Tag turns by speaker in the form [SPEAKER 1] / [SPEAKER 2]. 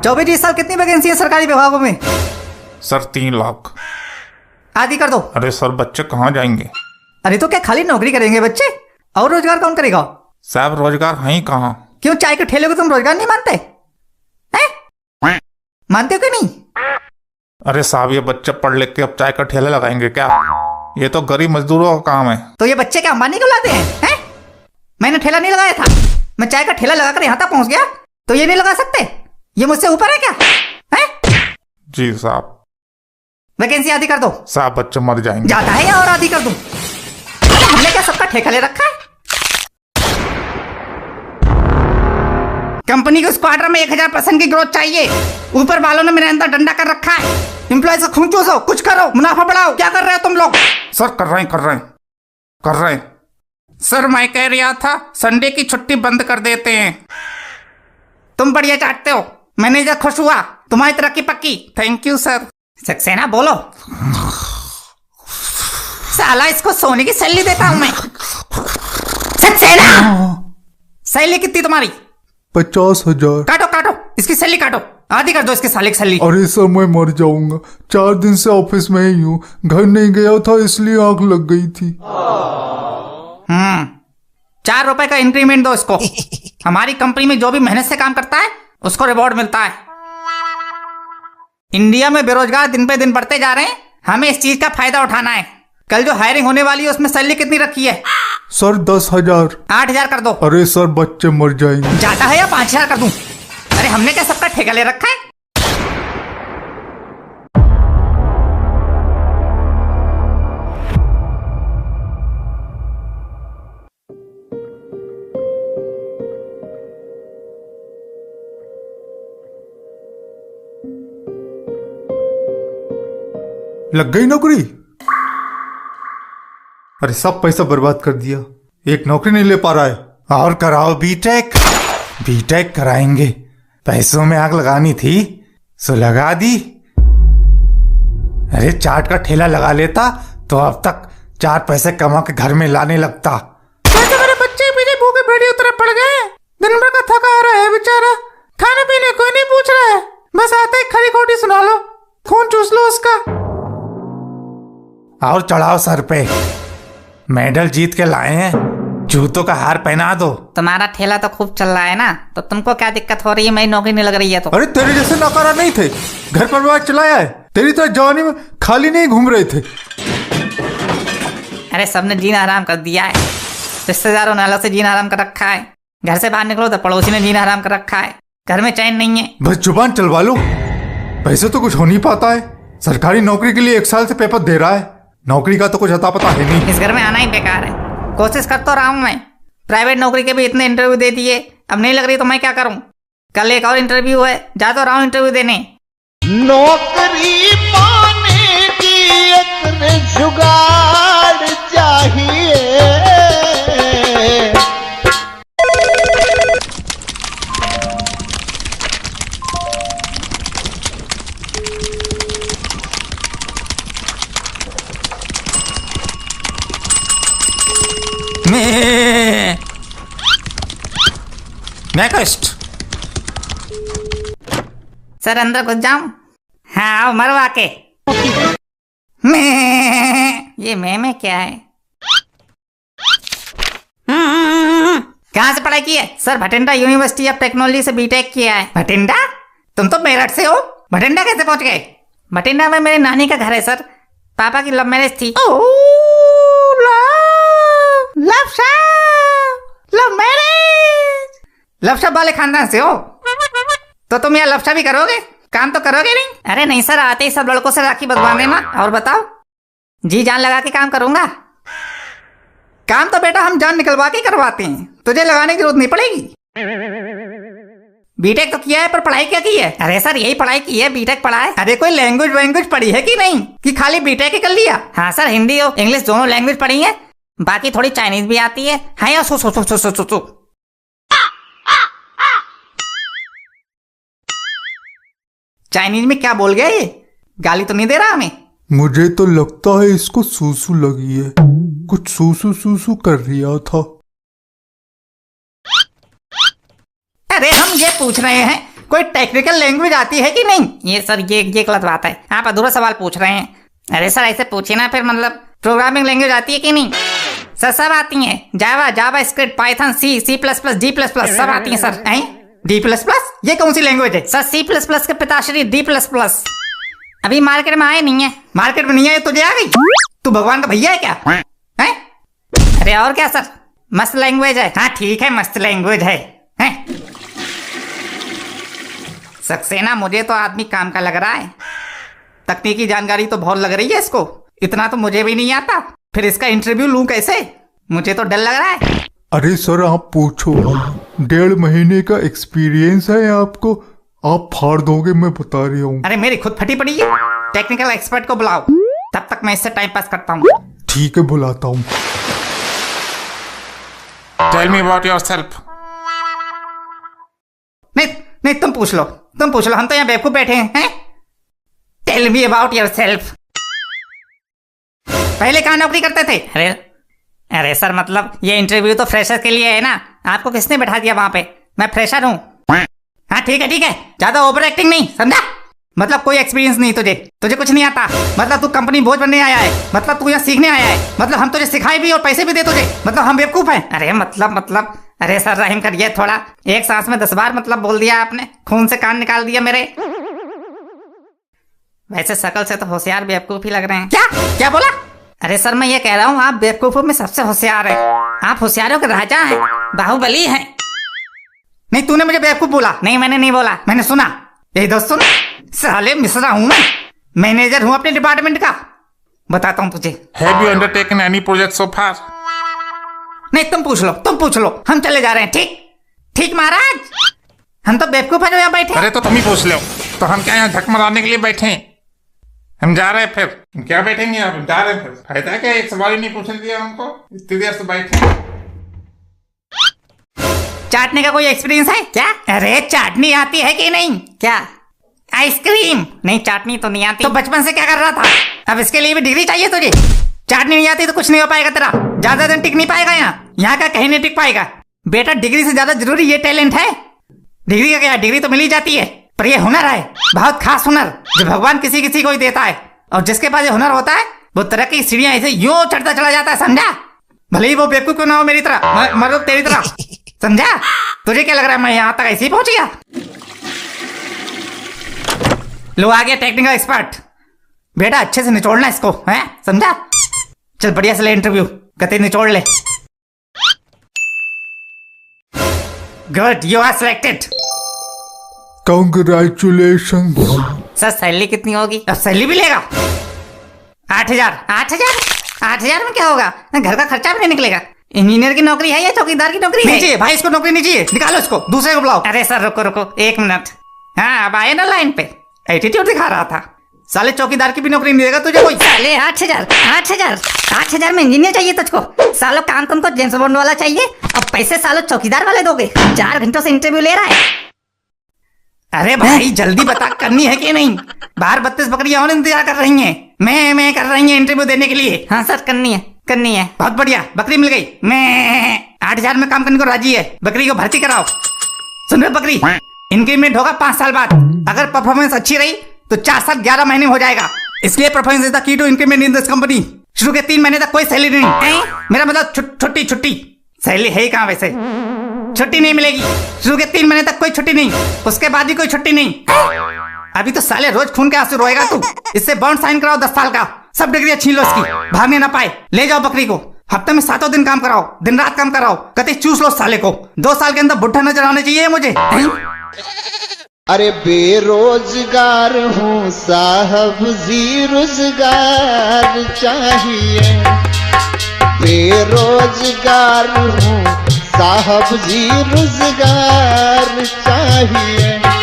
[SPEAKER 1] 24-20 साल कितनी वैकेंसी है सरकारी विभागों में?
[SPEAKER 2] सर 3 लाख।
[SPEAKER 1] आधी कर दो।
[SPEAKER 2] अरे सर बच्चे कहाँ जाएंगे?
[SPEAKER 1] अरे तो क्या खाली नौकरी करेंगे बच्चे? और रोजगार कौन करेगा?
[SPEAKER 2] साहब रोजगार है ही कहाँ?
[SPEAKER 1] क्यों चाय के ठेले को तुम रोजगार नहीं मानते हैं? मानते हो कि नहीं?
[SPEAKER 2] अरे साहब ये बच्चे पढ़ लिख के अब चाय का ठेला लगाएंगे क्या? ये तो गरीब मजदूरों का काम है। तो
[SPEAKER 1] ये बच्चे क्या अंबानी को लाते हैं? मैंने ठेला नहीं लगाया था, मैं चाय का ठेला लगाकर यहाँ तक पहुंच गया, तो ये नहीं लगा सकते? ये मुझसे ऊपर है क्या? है?
[SPEAKER 2] जी साहब।
[SPEAKER 1] वैकेंसी आधी कर दो।
[SPEAKER 2] साहब बच्चे मर जाएंगे।
[SPEAKER 1] जाता है या और आधी कर दूं? हमने क्या सबका ठेका ले रखा है? कंपनी को इस क्वार्टर में 1000% की ग्रोथ चाहिए। ऊपर वालों ने मेरे अंदर डंडा कर रखा है। एम्प्लॉय से खून चूसो, कुछ करो, मुनाफा बढ़ाओ। क्या कर रहे हो तुम लोग?
[SPEAKER 2] सर कर रहे हैं।
[SPEAKER 1] सर मैं कह रहा था संडे की छुट्टी बंद कर देते हैं। तुम बढ़िया चाटते हो, मैनेजर खुश हुआ, तुम्हारी तरक्की पक्की। Thank you sir. सक्सेना बोलो। साला इसको सोने की सैलरी देता हूं मैं। सक्सेना सैलरी कितनी तुम्हारी?
[SPEAKER 3] 50,000।
[SPEAKER 1] काटो इसकी सैलरी काटो, आधी कर दो इसके साले की सैलरी।
[SPEAKER 3] अरे सर मैं मर जाऊंगा, 4 दिन से ऑफिस में ही हूँ, घर नहीं गया था इसलिए आंख लग गई थी।
[SPEAKER 1] 4 रुपए का इंक्रीमेंट दो इसको। हमारी कंपनी में जो भी मेहनत से काम करता है उसको रिवॉर्ड मिलता है। इंडिया में बेरोजगार दिन पे दिन बढ़ते जा रहे हैं, हमें इस चीज का फायदा उठाना है। कल जो हायरिंग होने वाली है उसमें सैलरी कितनी रखी है?
[SPEAKER 3] सर 10,000।
[SPEAKER 1] 8,000 कर दो।
[SPEAKER 3] अरे सर बच्चे मर जाएंगे।
[SPEAKER 1] जाता है या 5,000 कर दूं? अरे हमने क्या सबका ठेका ले रखा है?
[SPEAKER 3] लग गई नौकरी? अरे सब पैसा बर्बाद कर दिया, एक नौकरी नहीं ले पा रहा है।
[SPEAKER 2] और कराओ बीटेक कराएंगे। पैसों में आग लगानी थी सो लगा दी। अरे चाट का ठेला लगा लेता तो अब तक 4 पैसे कमा के घर में लाने लगता।
[SPEAKER 1] तो मेरे बच्चे पीछे भूखे भेड़ियों तरह पड़ गए। दिन भर का थका आ रहा है बेचारा, खाने पीने कोई नहीं पूछ रहा है, बस आते ही खरी खोटी सुना लो, खून चूस लो उसका।
[SPEAKER 2] और चढ़ाओ सर पे, मेडल जीत के लाए हैं, जूतों का हार पहना दो।
[SPEAKER 1] तुम्हारा ठेला तो खूब चल रहा है ना, तो तुमको क्या दिक्कत हो रही है? मेरी नौकरी नहीं लग रही है तो?
[SPEAKER 3] अरे तेरे जैसे नौकरा नहीं थे, घर परिवार चलाया है, तेरी तरह जवानी में खाली नहीं घूम रहे थे।
[SPEAKER 1] अरे सबने जीना हराम कर दिया है, रिश्तेदारों ने अलग से जीना हराम कर रखा है, घर से बाहर निकलो तो पड़ोसी ने जीना हराम कर रखा है, घर में चैन नहीं है।
[SPEAKER 3] बस जुबान चलवा लो, पैसे तो कुछ हो नहीं पाता है। सरकारी नौकरी के लिए 1 साल से पेपर दे रहा है, नौकरी का तो कुछ अता पता है नहीं।
[SPEAKER 1] इस घर में आना ही बेकार है। कोशिश कर तो रहा हूं मैं, प्राइवेट नौकरी के भी इतने इंटरव्यू दे दिए, अब नहीं लग रही तो मैं क्या करूं? कल एक और इंटरव्यू है, जा तो रहा हूं इंटरव्यू देने।
[SPEAKER 4] नौकरी पाने की एक जुगाड़ चाहिए।
[SPEAKER 2] नेक्स्ट।
[SPEAKER 1] सर अंदर घुस जाऊं? हाँ आओ मरवा के। ये मैं क्या है? कहाँ से पढ़ाई की है? Sir Bathinda university of technology से बीटेक किया है। भटिंडा? तुम तो मेरठ से हो, भटिंडा कैसे पहुंच गए? भटिंडा में मेरी नानी का घर है सर, पापा की लव मैरिज थी। Love marriage? लवशा वाले खानदान से हो तो तुम यहाँ लवशा भी करोगे, काम तो करोगे नहीं? अरे नहीं सर, आते ही सब लड़कों से राखी बंधवा देना। और बताओ? जी जान लगा के काम करूंगा। काम तो बेटा हम जान निकलवा के करवाते हैं, तुझे लगाने की जरूरत नहीं पड़ेगी। बीटेक तो किया है पर पढ़ाई क्या की है? अरे सर यही पढ़ाई की है, बीटेक पढ़ा है। अरे कोई लैंग्वेज पढ़ी है कि नहीं, कि खाली बीटेक ही कर लिया? हाँ सर हिंदी और इंग्लिश दोनों लैंग्वेज पढ़ी है, बाकी थोड़ी चाइनीज भी आती है। हाँ या सु चाइनीज में क्या बोल गया ये? गाली तो नहीं दे रहा हमें?
[SPEAKER 3] मुझे तो लगता है इसको सूसू लगी है, कुछ सूसू कर रिया था।
[SPEAKER 1] अरे हम ये पूछ रहे हैं कोई टेक्निकल लैंग्वेज आती है कि नहीं? ये सर ये गलत बात है, आप अधूरा सवाल पूछ रहे हैं। अरे सर ऐसे पूछिए ना फिर, मतलब प्रोग्रामिंग लैंग्वेज आती है कि नहीं? सर सब आती है, Java, JavaScript, Python, C, C plus plus, D plus plus सब आती है सर। डी प्लस प्लस ये कौन सी लैंग्वेज है? सर सी प्लस प्लस के पिताश्री डी प्लस प्लस अभी मार्केट में आए नहीं है। मार्केट में नहीं आए तुझे आ गई? तू भगवान का भैया है क्या? हैं? अरे और क्या सर, मस्त लैंग्वेज है। हाँ ठीक है, मस्त लैंग्वेज है। सक्सेना मुझे तो आदमी काम का लग रहा है, तकनीकी जानकारी तो बहुत लग रही है इसको, इतना तो मुझे भी नहीं आता, फिर इसका इंटरव्यू लूं कैसे? मुझे तो डर लग रहा है।
[SPEAKER 3] अरे सर आप पूछो, 1.5 महीने का एक्सपीरियंस है आपको, आप फाड़ दोगे मैं बता रही हूँ।
[SPEAKER 1] अरे मेरी खुद फटी पड़ी है, टेक्निकल एक्सपर्ट को बुलाओ, तब तक मैं इससे टाइम पास करता हूँ।
[SPEAKER 3] ठीक है बुलाता हूँ।
[SPEAKER 2] Tell me about yourself.
[SPEAKER 1] नहीं तुम पूछ लो, हम तो यहाँ बेवकूफ बैठे हैं। Tell me about yourself. पहले कहाँ नौकरी करते थे? अरे सर मतलब ये इंटरव्यू तो फ्रेशर के लिए है ना, आपको किसने बैठा दिया वहां पे? मैं फ्रेशर हूँ। हाँ ठीक है, ज्यादा ओवर एक्टिंग नहीं, समझा? मतलब कोई एक्सपीरियंस नहीं तुझे कुछ नहीं आता, मतलब तू कंपनी बोझ बनने आया है, मतलब तू यहाँ सीखने आया है, मतलब हम तुझे सिखाए भी और पैसे भी दे तुझे, मतलब हम बेवकूफ हैं? अरे मतलब अरे सर रहम करिए थोड़ा, एक सांस में 10 बार मतलब बोल दिया आपने, खून से कान निकाल दिया मेरे। वैसे शकल से तो होशियार बेवकूफ ही लग रहे हैं। क्या बोला? अरे सर मैं ये कह रहा हूँ आप बेवकूफों में सबसे होशियार है, आप होशियारों के राजा हैं, बाहुबली हैं। नहीं तूने मुझे बेवकूफ बोला। नहीं मैंने नहीं बोला, मैंने सुना। यही दोस्त सुन, साले मिश्रा हूँ मैं, मैनेजर हूँ अपने डिपार्टमेंट का, बताता हूँ तुझे।
[SPEAKER 2] Have you undertaken any project so far?
[SPEAKER 1] नहीं तुम पूछ लो, हम चले जा रहे हैं। ठीक महाराज, हम तो बेवकूफ है जो यहाँ बैठे।
[SPEAKER 2] अरे तो तुम ही पूछ लो, तो हम क्या यहाँ झक मारने के लिए बैठे हैं? हम जा रहे हैं, फिर क्या बैठेंगे? आप जा रहे हैं, फिर फायदा क्या? एक सवाल ही नहीं पूछने दिया हमको, इतनी देर से बैठे।
[SPEAKER 1] चाटने का कोई एक्सपीरियंस है क्या? अरे चाटनी आती है कि नहीं? क्या आइसक्रीम? नहीं चाटनी तो नहीं आती। तो बचपन से क्या कर रहा था? अब इसके लिए भी डिग्री चाहिए तुझे? चाटनी नहीं आती तो कुछ नहीं हो पाएगा तेरा, ज्यादा दिन टिक नहीं पाएगा यहाँ का कहीं नहीं टिक पाएगा बेटा। डिग्री से ज्यादा जरूरी ये टैलेंट है। डिग्री का क्या, डिग्री तो मिल ही जाती है, पर ये हुनर है, बहुत खास हुनर, जो भगवान किसी को ही देता है, और जिसके पास ये हुनर होता है वो तरक्की की सीढ़ियां ऐसे यूं चढ़ता चला जाता है, समझा? भले ही वो बेवकूफ क्यों ना हो मेरी तरह, मतलब तेरी तरह, समझा? तुझे क्या लग रहा है मैं यहाँ तक ऐसे ही पहुंच गया? लो आ गया टेक्निकल एक्सपर्ट। बेटा अच्छे से निचोड़ना इसको, है समझा? चल बढ़िया से ले इंटरव्यू, गति निचोड़ ले। Good, you are selected.
[SPEAKER 3] Congratulation.
[SPEAKER 1] Sir salary कितनी होगी? अब सैलरी भी लेगा? 8,000 में क्या होगा? घर का खर्चा भी नहीं निकलेगा। इंजीनियर की नौकरी है या चौकीदार की नौकरी है? नहीं चाहिए भाई, इसको नौकरी नहीं चाहिए, निकालो इसको, दूसरे को बुलाओ। अरे सर रुको 1 मिनट। हाँ अब आए ना लाइन पे, एटीट्यूड दिखा रहा था। साले चौकीदार की भी नौकरी नहीं देगा तुझे कोई। साले 8,000 में इंजीनियर चाहिए तुझको? सालों काम तुमको जेम्स बॉन्ड वाला चाहिए, अब पैसे सालों चौकीदार वाले दोगे। 4 घंटों से इंटरव्यू ले रहा है। अरे भाई जल्दी बता, करनी है कि नहीं? बाहर 32 बकरियां और इंतजार कर रही हैं, मैं कर रही हैं इंटरव्यू देने के लिए। हाँ सर करनी है। बहुत बढ़िया, बकरी मिल गई। मैं 8,000 में काम करने को राजी है, बकरी को भर्ती कराओ। सुन रहे बकरी, इंक्रीमेंट होगा 5 साल बाद, अगर परफॉर्मेंस अच्छी रही तो 4 साल 11 महीने में हो जाएगा, इसलिए performance is the key to increment in this company. शुरू के 3 महीने तक कोई सैलरी नहीं, मेरा मतलब छुट्टी। सैलरी है ही कहाँ वैसे? छुट्टी नहीं मिलेगी, शुरू के 3 महीने तक कोई छुट्टी नहीं, उसके बाद भी कोई छुट्टी नहीं। अभी तो साले रोज खून के आंसू रोएगा तू। इससे बॉन्ड साइन कराओ 10 साल का, सब डिग्री छीन लो इसकी, भागने ना पाए। ले जाओ बकरी को, हफ्ते में 7 दिन काम कराओ, दिन रात काम कराओ, कते चूस लो साले को। 2 साल के अंदर बुढ़ा नजर आने चाहिए मुझे।
[SPEAKER 4] अरे बेरोजगार हूँ साहब जी, रोजगार चाहिए। बेरोजगार हूँ साहब जी, रोजगार चाहिए।